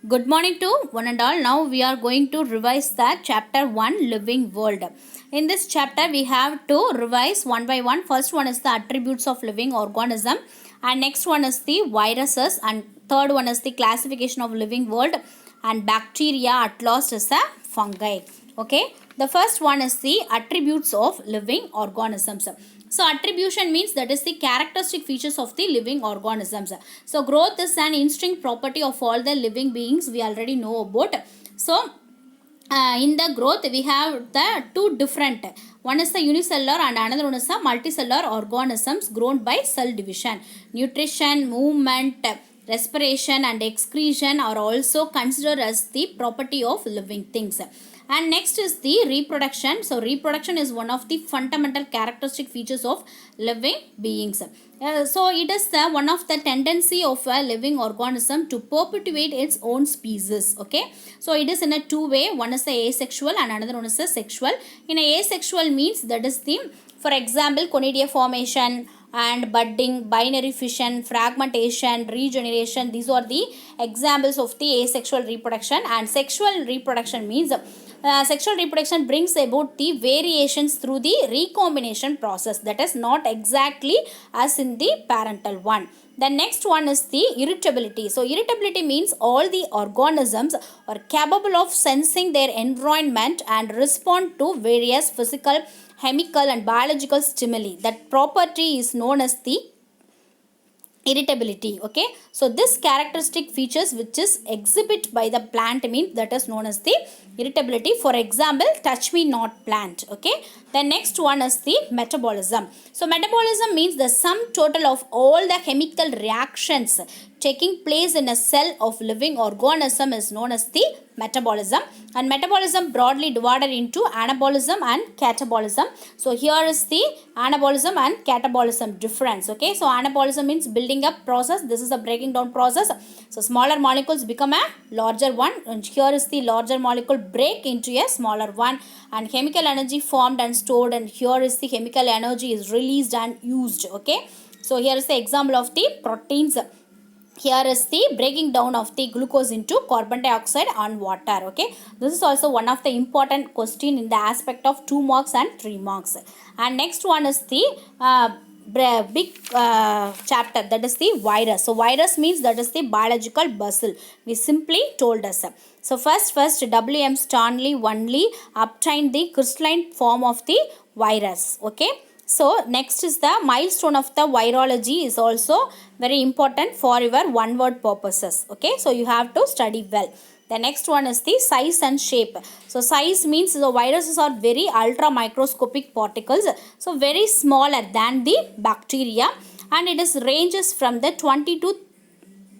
Good morning to one and all. Now we are going to revise the chapter 1 living world. In this chapter we have to revise one by one. First one is the attributes of living organism, and next one is the viruses, and third one is the classification of living world, and bacteria at last is the fungi. Okay, the first one is the attributes of living organisms. So attribution means that is the characteristic features of the living organisms. So growth is an instinct property of all the living beings, we already know about. So in the growth we have the two different, one is the unicellular and another one is the multicellular organisms grown by cell division. Nutrition, movement, respiration and excretion are also considered as the property of living things. And next is the reproduction. So reproduction is one of the fundamental characteristic features of living beings. So it is one of the tendency of a living organism to perpetuate its own species. Okay, so it is in a two way. One is the asexual and another one is the sexual. In a asexual means that is the, for example, conidia formation and budding, binary fission, fragmentation, regeneration. These are the examples of the asexual reproduction. And sexual reproduction means sexual reproduction brings about the variations through the recombination process, that is not exactly as in the parental one. The next one is the irritability. So irritability means all the organisms are capable of sensing their environment and respond to various physical, chemical and biological stimuli. That property is known as the irritability. Okay, so this characteristic features which is exhibit by the plant means that is known as the irritability. For example, touch me not plant. Okay, the next one is the metabolism. So metabolism means the sum total of all the chemical reactions taking place in a cell of living organism is known as the metabolism. And metabolism broadly divided into anabolism and catabolism. So here is the anabolism and catabolism difference. Okay, so anabolism means building up process, this is a breaking down process. So smaller molecules become a larger one, and here is the larger molecule break into a smaller one, and chemical energy formed and stored, and here is the chemical energy is released and used. Okay, so here is the example of the proteins. Here is the breaking down of the glucose into carbon dioxide and water. Okay, this is also one of the important question in the aspect of 2 marks and 3 marks. And next one is the big chapter, that is the virus. So virus means that is the biological bacil, we simply told us. So first W.M. Stanley only obtained the crystalline form of the virus. Okay, so next is the milestone of the virology is also very important for your one word purposes. Okay, so you have to study well. The next one is the size and shape. So size means the viruses are very ultra microscopic particles, so very smaller than the bacteria, and it is ranges from the 20 to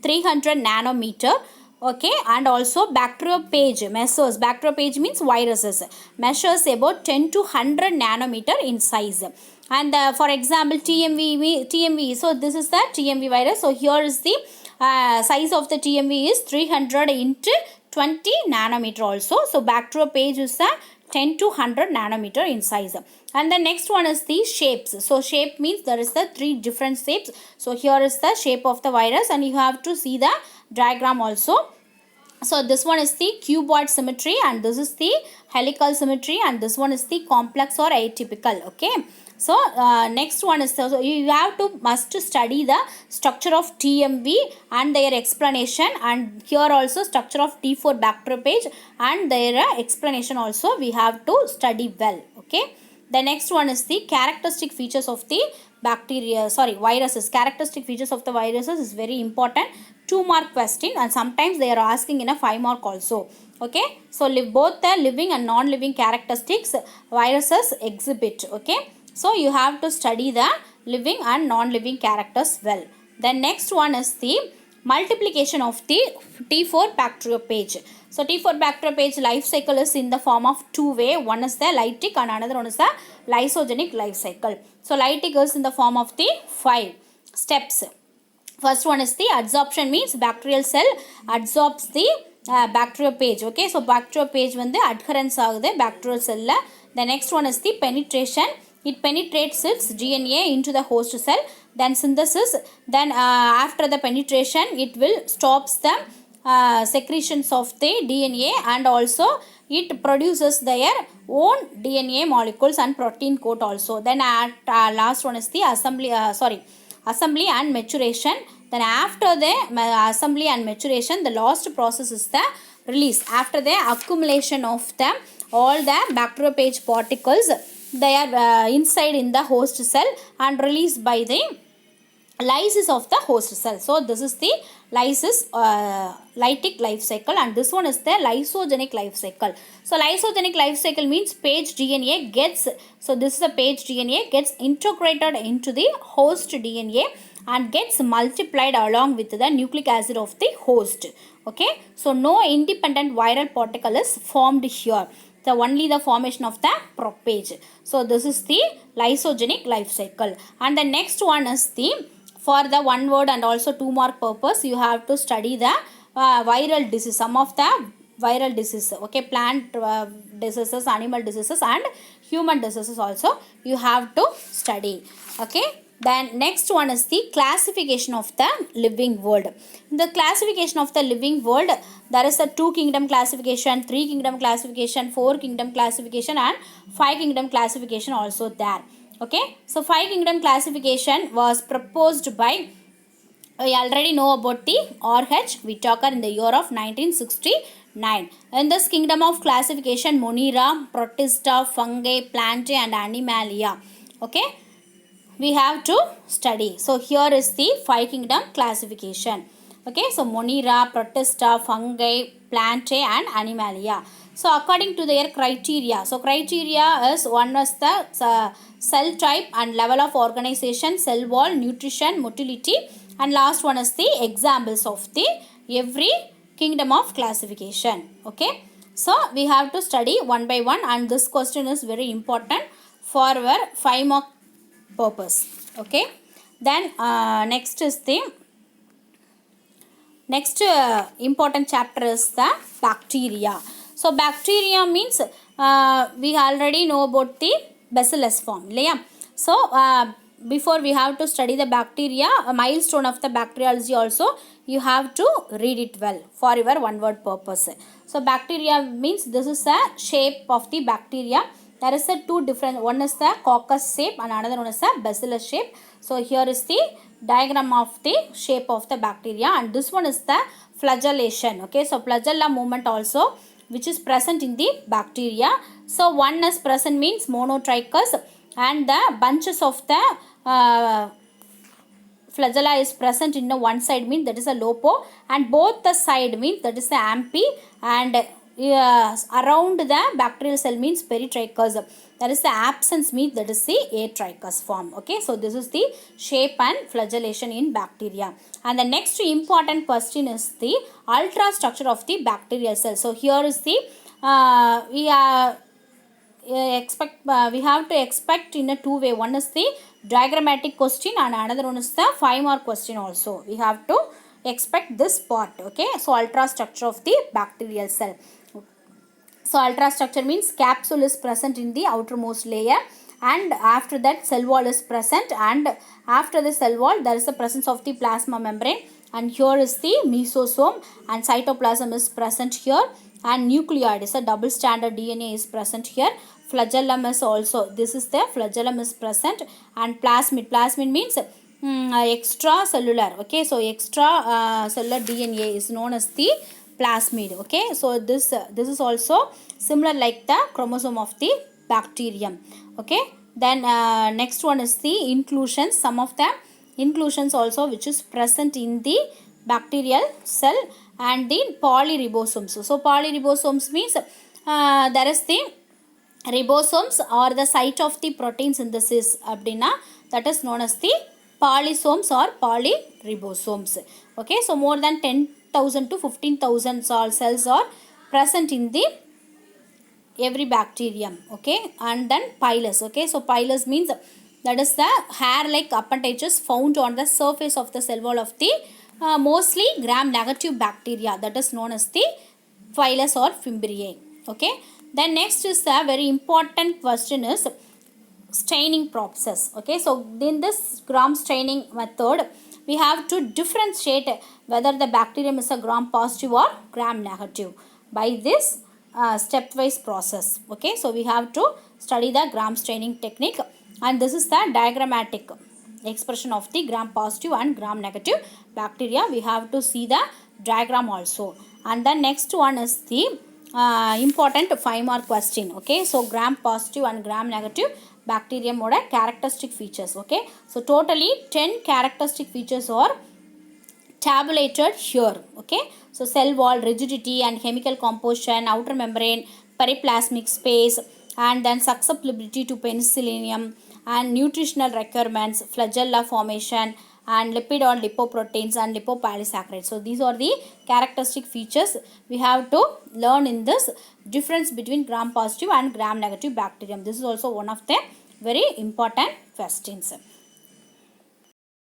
300 nanometer. Okay, and also bacteriophage measures, bacteriophage means viruses, measures about 10 to 100 nanometer in size. And for example, TMV, so this is the TMV virus. So here is the size of the TMV is 300 into 20 nanometer also. So bacteriophage is 10 to 100 nanometer in size. And the next one is the shapes. So shape means there is the 3 different shapes. So here is the shape of the virus, and you have to see the diagram also. So this one is the cuboid symmetry, and this is the helical symmetry, and this one is the complex or atypical. Okay, so next one is, so you have to must study the structure of TMV and their explanation, and here also structure of T4 bacteriophage and their explanation also we have to study well. Okay, the next one is the characteristic features of the viruses. Characteristic features of the viruses is very important, 2 mark question, and sometimes they are asking in a 5 mark also. Okay, so both the living and non-living characteristics viruses exhibit. Okay, so you have to study the living and non-living characters well. The next one is the multiplication of the T4 bacteriophage. So T4 bacteriophage life cycle is in the form of 2 way. One is the lytic and another one is the lysogenic life cycle. So lytic is in the form of the 5 steps. First one is the adsorption, means bacterial cell adsorbs the bacteriophage. Okay, so bacteriophage வந்து adherence ஆகுது bacterial cell. The next one is the penetration. It penetrates its DNA into the host cell. Then synthesis. Then after the penetration, it will stops the secretions of the DNA, and also it produces their own DNA molecules and protein coat also. Then at last one is the assembly and maturation. Then after the assembly and maturation, the last process is the release. After the accumulation of them, all the bacteriophage particles, they are inside in the host cell and released by the lysis of the host cell. So this is the lytic life cycle, and this one is the lysogenic life cycle. So lysogenic life cycle means page DNA gets, so this is the page DNA gets integrated into the host DNA and gets multiplied along with the nucleic acid of the host. Okay, so no independent viral particle is formed here. The only the formation of the propage. So this is the lysogenic life cycle. And the next one is the, for the one word and also 2 mark purpose, you have to study the viral disease, some of the viral diseases. Okay, plant diseases, animal diseases, and human diseases also you have to study. Okay, then next one is the classification of the living world. In the classification of the living world, there is a 2 kingdom classification, 3 kingdom classification, 4 kingdom classification, and 5 kingdom classification also there. Okay, so 5 kingdom classification was proposed by, we already know about the R.H. Whitaker in the year of 1969. In this kingdom of classification, Monera, Protista, Fungi, Plantae, and Animalia. Okay, we have to study. So here is the 5 kingdom classification. Okay, so Monera, Protista, Fungi, Plantae, and Animalia. So according to their criteria, so criteria is, one is the cell type and level of organization, cell wall, nutrition, motility, and last one is the examples of the every kingdom of classification. Okay, so we have to study one by one, and this question is very important for our 5 mark purpose. Okay, then next is the next important chapter is the bacteria. So bacteria means we already know about the bacillus form. So before we have to study the bacteria, a milestone of the bacteriology also you have to read it well for your one word purpose. So bacteria means this is the shape of the bacteria. There is a 2 different, one is the coccus shape and another one is the bacillus shape. So here is the diagram of the shape of the bacteria, and this one is the flagellation. Okay, so flagella movement also which is present in the bacteria. So one is present means monotrichous, and the bunches of the flagella is present in the one side means that is a lopo, and both the side means that is the amphi, and around the bacterial cell means peritrichous. That is the absence means that is the atrichous form. Okay, so this is the shape and flagellation in bacteria. And the next important question is the ultrastructure of the bacterial cell. So here is the we have to expect in a 2 way. One is the diagrammatic question and another one is the 5 mark question also. We have to expect this part. Okay, so ultrastructure of the bacterial cell. So ultrastructure means capsule is present in the outermost layer, and after that cell wall is present, and after the cell wall there is the presence of the plasma membrane, and here is the mesosome, and cytoplasm is present here, and nucleoid is a double stranded DNA is present here. Flagellum is also, this is the flagellum is present, and plasmid means extracellular. Okay, so extra cellular DNA is known as the plasmid. Okay, so this is also similar like the chromosome of the bacterium. Okay, then next one is the inclusions. Some of the inclusions also which is present in the bacterial cell, and the polyribosomes. So polyribosomes means there is the ribosomes or the site of the protein synthesis abdina, that is known as the polysomes or polyribosomes. Okay, so more than 10,000 to 15,000 cells are present in the every bacterium. Okay, and then pilus. Okay, so pilus means that is the hair like appendages found on the surface of the cell wall of the mostly gram negative bacteria, that is known as the pilus or fimbriae. Okay, then next is a very important question is staining process. Okay, so in this gram staining method we have to differentiate whether the bacterium is a gram positive or gram negative by this stepwise process. Okay, so we have to study the gram staining technique, and this is the diagrammatic expression of the gram positive and gram negative bacteria. We have to see the diagram also. And the next one is the important 5-mark question. Okay, so gram positive and gram negative bacterium oda characteristic features. Okay, so totally 10 characteristic features are tabulated here. Okay, so cell wall rigidity and chemical composition, outer membrane, periplasmic space, and then susceptibility to penicillium, and nutritional requirements, flagella formation, and lipid or lipoproteins and lipopolysaccharides. So these are the characteristic features we have to learn in this difference between gram positive and gram negative bacterium. This is also one of the very important questions.